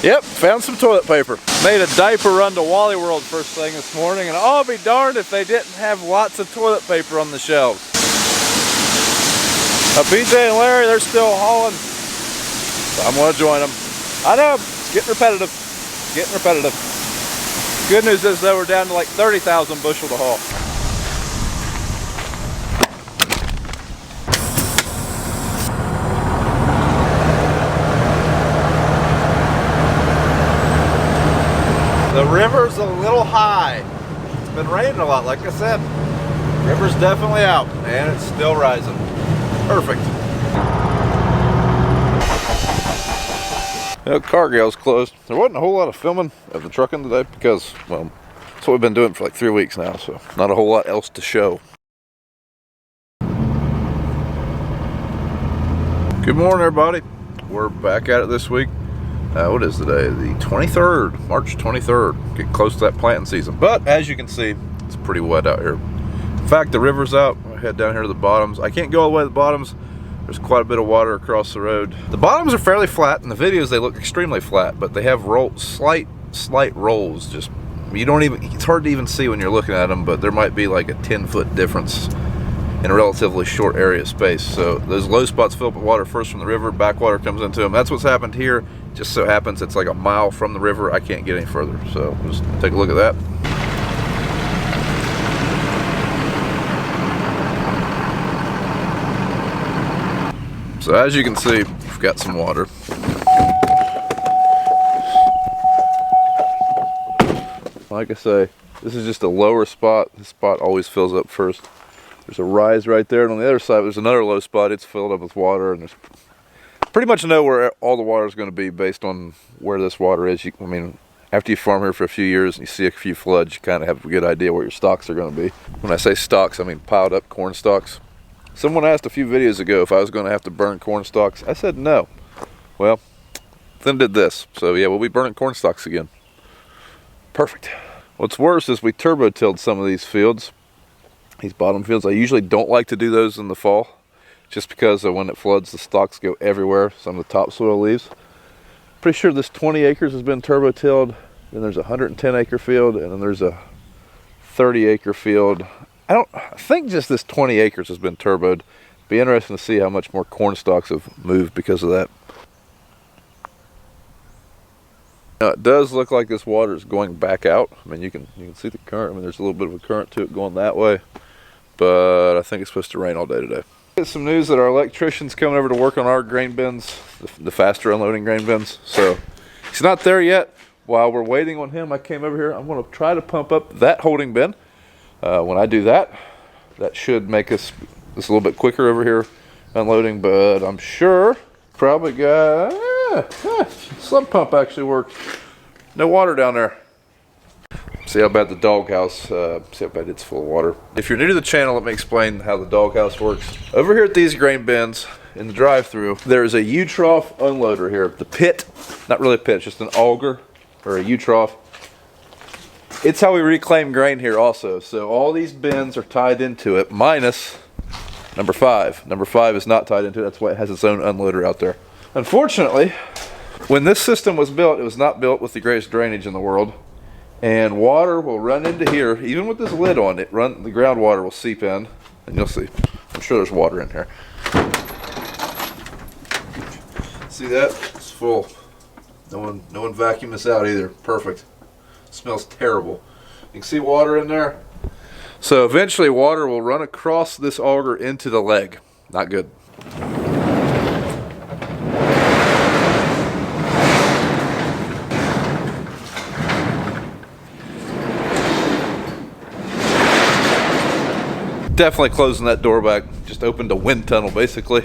Yep, found some toilet paper. Made a diaper run to Wally World first thing this morning, and I'll be darned if they didn't have lots of toilet paper on the shelves. BJ and Larry, they're still hauling. So I'm gonna join them. I know, it's getting repetitive. Getting repetitive. Good news is though, we're down to like 30,000 bushel to haul. The river's a little high. It's been raining a lot, like I said. River's definitely out, and it's still rising. Perfect. You know, Cargill's closed. There wasn't a whole lot of filming of the trucking today because, well, that's what we've been doing for like 3 weeks now, so not a whole lot else to show. Good morning, everybody. We're back at it this week. What is today? The 23rd, March 23rd. Getting close to that planting season. But as you can see, it's pretty wet out here. In fact, the river's out. I head down here to the bottoms. I can't go all the way to the bottoms. There's quite a bit of water across the road. The bottoms are fairly flat. In the videos, they look extremely flat, but they have slight rolls. Just you don't even. It's hard to even see when you're looking at them, but there might be like a 10-foot difference in a relatively short area of space. So those low spots fill up with water first from the river, backwater comes into them. That's what's happened here. Just so happens it's like a mile from the river. I can't get any further. So just take a look at that. So as you can see, we've got some water. Like I say, this is just a lower spot. This spot always fills up first. There's a rise right there, and on the other side there's another low spot. It's filled up with water, and there's pretty much know where all the water is going to be based on where this water is. I mean, after you farm here for a few years and you see a few floods, you kind of have a good idea where your stocks are going to be. When I say stocks, I mean piled up corn stalks. Someone asked a few videos ago if I was going to have to burn corn stalks. I said no. Well, then did this. So yeah, we'll be burning corn stalks again. Perfect. What's worse is we turbo-tilled some of these fields. These bottom fields. I usually don't like to do those in the fall, just because when it floods, the stalks go everywhere. Some of the topsoil leaves. Pretty sure this 20 acres has been turbo-tilled. Then there's a 110 acre field, and then there's a 30 acre field. I think just this 20 acres has been turboed. Be interesting to see how much more corn stalks have moved because of that. Now, it does look like this water is going back out. I mean, you can see the current. I mean, there's a little bit of a current to it going that way, but I think it's supposed to rain all day today. Get some news that our electrician's coming over to work on our grain bins, the faster unloading grain bins. So he's not there yet. While we're waiting on him, I came over here. I'm going to try to pump up that holding bin. When I do that, that should make us just a little bit quicker over here unloading. But I'm sure probably got sump pump actually works. No water down there. See how bad the doghouse, see how bad it's full of water. If you're new to the channel, let me explain how the doghouse works. Over here at these grain bins in the drive-through, there's a U-trough unloader here. The pit, not really a pit, it's just an auger or a U-trough. It's how we reclaim grain here also. So all these bins are tied into it, minus number 5. Number 5 is not tied into it, that's why it has its own unloader out there. Unfortunately, when this system was built, it was not built with the greatest drainage in the world. And water will run into here, even with this lid on it. The groundwater will seep in, and you'll see. I'm sure there's water in here. See that? It's full. No one vacuumed this out either. Perfect. It smells terrible. You can see water in there. So eventually, water will run across this auger into the leg. Not good. Definitely closing that door back. Just opened a wind tunnel, basically.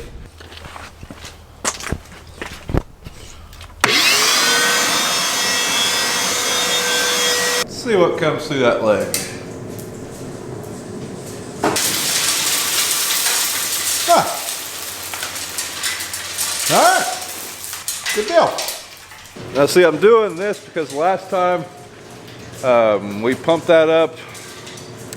Let's see what comes through that leg. All right, good deal. Now see, I'm doing this because last time we pumped that up.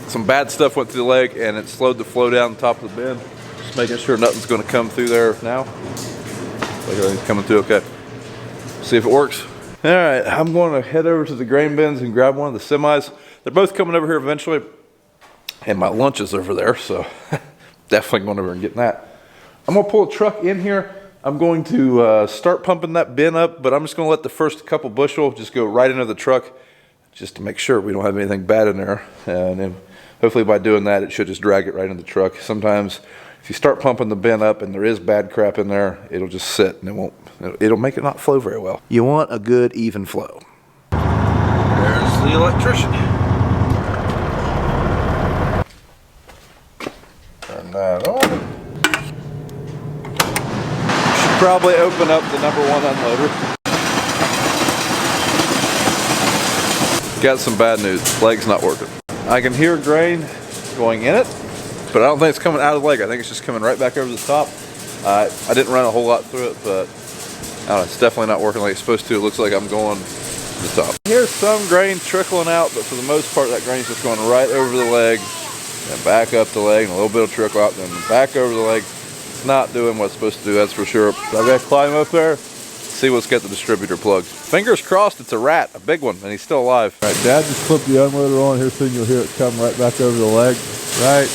Some bad stuff went through the leg and it slowed the flow down the top of the bin. Just making sure nothing's going to come through there now. Like everything's coming through okay. See if it works. All right, I'm going to head over to the grain bins and grab one of the semis. They're both coming over here eventually, and my lunch is over there, so definitely going over and getting that. I'm going to pull a truck in here. I'm going to start pumping that bin up, but I'm just going to let the first couple bushel just go right into the truck just to make sure we don't have anything bad in there. And then hopefully by doing that, it should just drag it right into the truck. Sometimes if you start pumping the bin up and there is bad crap in there, it'll just sit and it'll make it not flow very well. You want a good even flow. There's the electrician. Turn that on. Should probably open up the #1 unloader. Got some bad news. Leg's not working. I can hear grain going in it, but I don't think it's coming out of the leg. I think it's just coming right back over the top. I didn't run a whole lot through it, but I don't know, it's definitely not working like it's supposed to. It looks like I'm going to the top. Here's some grain trickling out, but for the most part, that grain's just going right over the leg and back up the leg, and a little bit of trickle out, then back over the leg. It's not doing what it's supposed to do, that's for sure. So I've got to climb up there, see what's got the distributor plugged. Fingers crossed it's a rat, a big one, and he's still alive. All right, Dad just clipped the unloader on here, soon you'll hear it come right back over the leg. Right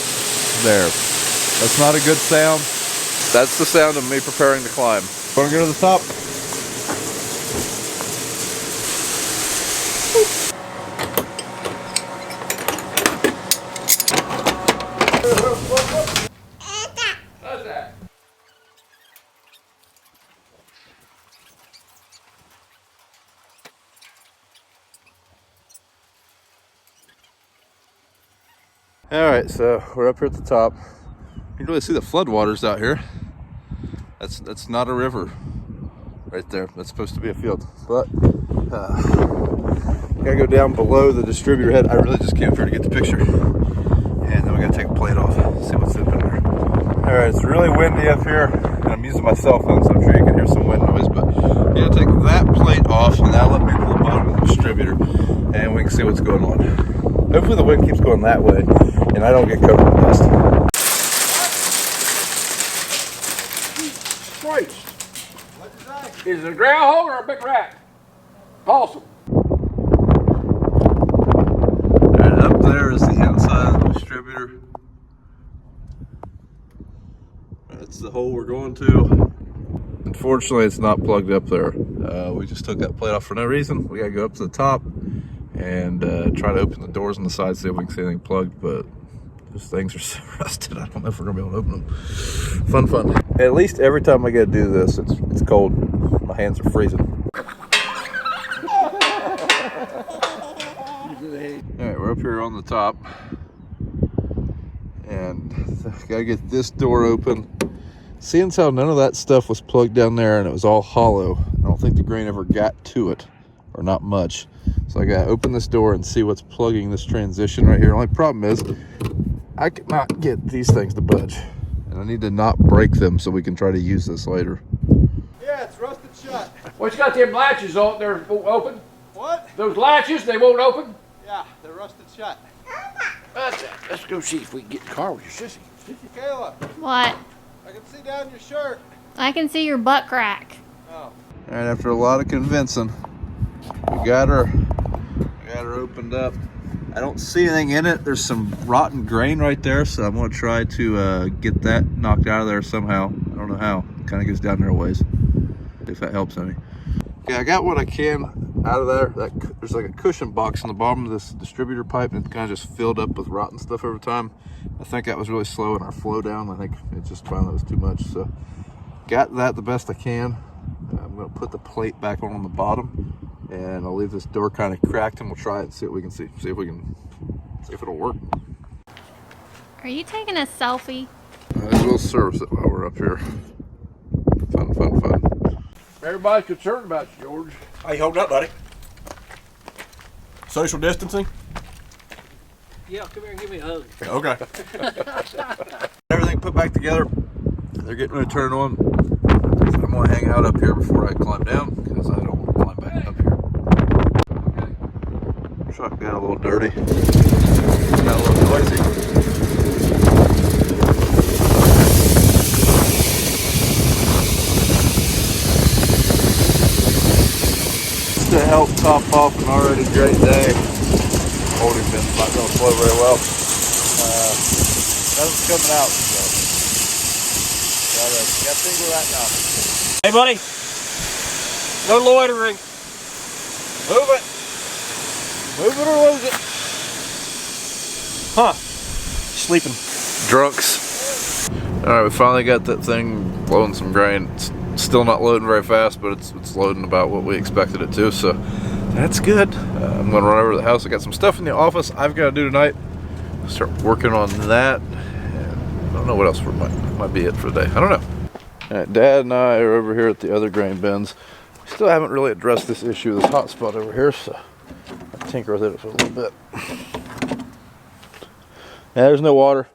there. That's not a good sound. That's the sound of me preparing to climb. Want to go to the top? All right, so we're up here at the top. You can really see the floodwaters out here. That's not a river right there. That's supposed to be a field. But gotta go down below the distributor head. I really just came up here to get the picture. And then we gotta take a plate off, see what's up in there. All right, it's really windy up here. And I'm using my cell phone, so I'm sure you can hear some wind noise. But you gotta take that plate off, and that'll let me pull the bottom of the distributor, and we can see what's going on. Hopefully the wind keeps going that way, and I don't get covered in dust. Is it a groundhog or a big rat? Possum. Alright, up there is the inside of the distributor. That's the hole we're going to. Unfortunately, it's not plugged up there. We just took that plate off for no reason. We gotta go up to the top and try to open the doors on the side, see if we can see anything plugged, but those things are so rusted, I don't know if we're gonna be able to open them. Fun. At least every time I gotta do this, it's cold. My hands are freezing. Alright, we're up here on the top. And gotta get this door open. Seeing how none of that stuff was plugged down there and it was all hollow, I don't think the grain ever got to it, or not much. So I gotta open this door and see what's plugging this transition right here. The only problem is I cannot get these things to budge, and I need to not break them so we can try to use this later. Yeah, it's rusted shut. Well, it's got them latches on there that won't open. What? Those latches, they won't open. Yeah, they're rusted shut. Let's go see if we can get in the car with your sissy. Kayla, What? I can see down your shirt. I can see your butt crack. Oh. All right, after a lot of convincing, we got her opened up. I don't see anything in it. There's some rotten grain right there, so I'm gonna try to get that knocked out of there somehow. I don't know how. It kind of goes down there a ways, if that helps any. Okay, I got what I can out of there. There's like a cushion box on the bottom of this distributor pipe, and it kind of just filled up with rotten stuff over time. I think that was really slow in our flow down. I think it just found that was too much. So got that the best I can. I'm gonna put the plate back on the bottom, and I'll leave this door kind of cracked, and we'll try it and see what we can see. See if it'll work. Are you taking a selfie? Might as well service it while we're up here. Fun. Everybody's concerned about you, George. How you holding up, buddy? Social distancing? Yeah, come here and give me a hug. Okay. Everything put back together. They're getting ready to turn it on. So I'm gonna hang out up here before I climb down, because I don't want to climb back up here. Truck got a little dirty. Got a little noisy. top off an already great day. Holding bin's not going to flow very well. Nothing's coming out, so gotta think of that now. Hey, buddy. No loitering. Move it. Move it or lose it. Huh. Sleeping. Drunks. Alright, we finally got that thing loading some grain. It's still not loading very fast, but it's loading about what we expected it to, so that's good. I'm going to run over to the house. I got some stuff in the office I've got to do tonight. Start working on that. And I don't know what else might be it for the day. I don't know. Alright, Dad and I are over here at the other grain bins. We still haven't really addressed this issue of this hot spot over here, so I'll tinker with it for a little bit. Yeah, there's no water.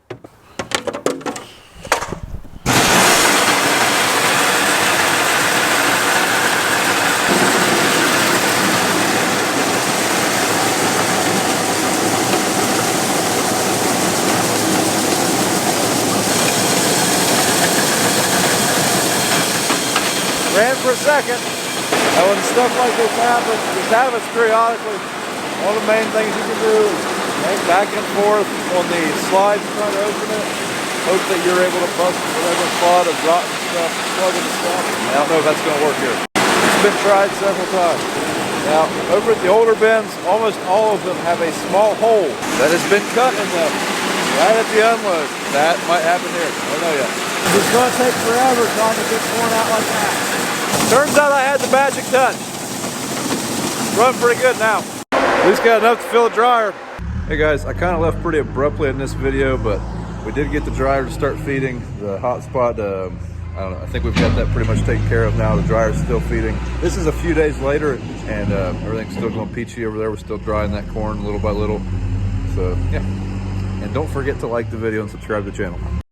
Ran for a second. And when stuff like this happens periodically, one of the main things you can do is hang back and forth on the slides and try to open it. Hope that you're able to bust whatever spot of rotten stuff, plug in the stuff. I don't know if that's going to work here. It's been tried several times. Now, over at the older bins, almost all of them have a small hole that has been cut in them right at the unload. That might happen here. I don't know yet. It's going to take forever trying to get torn out like that. Turns out I had the magic touch. Run pretty good now. At least got enough to fill a dryer. Hey guys, I kind of left pretty abruptly in this video, but we did get the dryer to start feeding. The hot spot, I don't know, I think we've got that pretty much taken care of now. The dryer's still feeding. This is a few days later, and everything's still going peachy over there. We're still drying that corn little by little. So yeah, and don't forget to like the video and subscribe to the channel.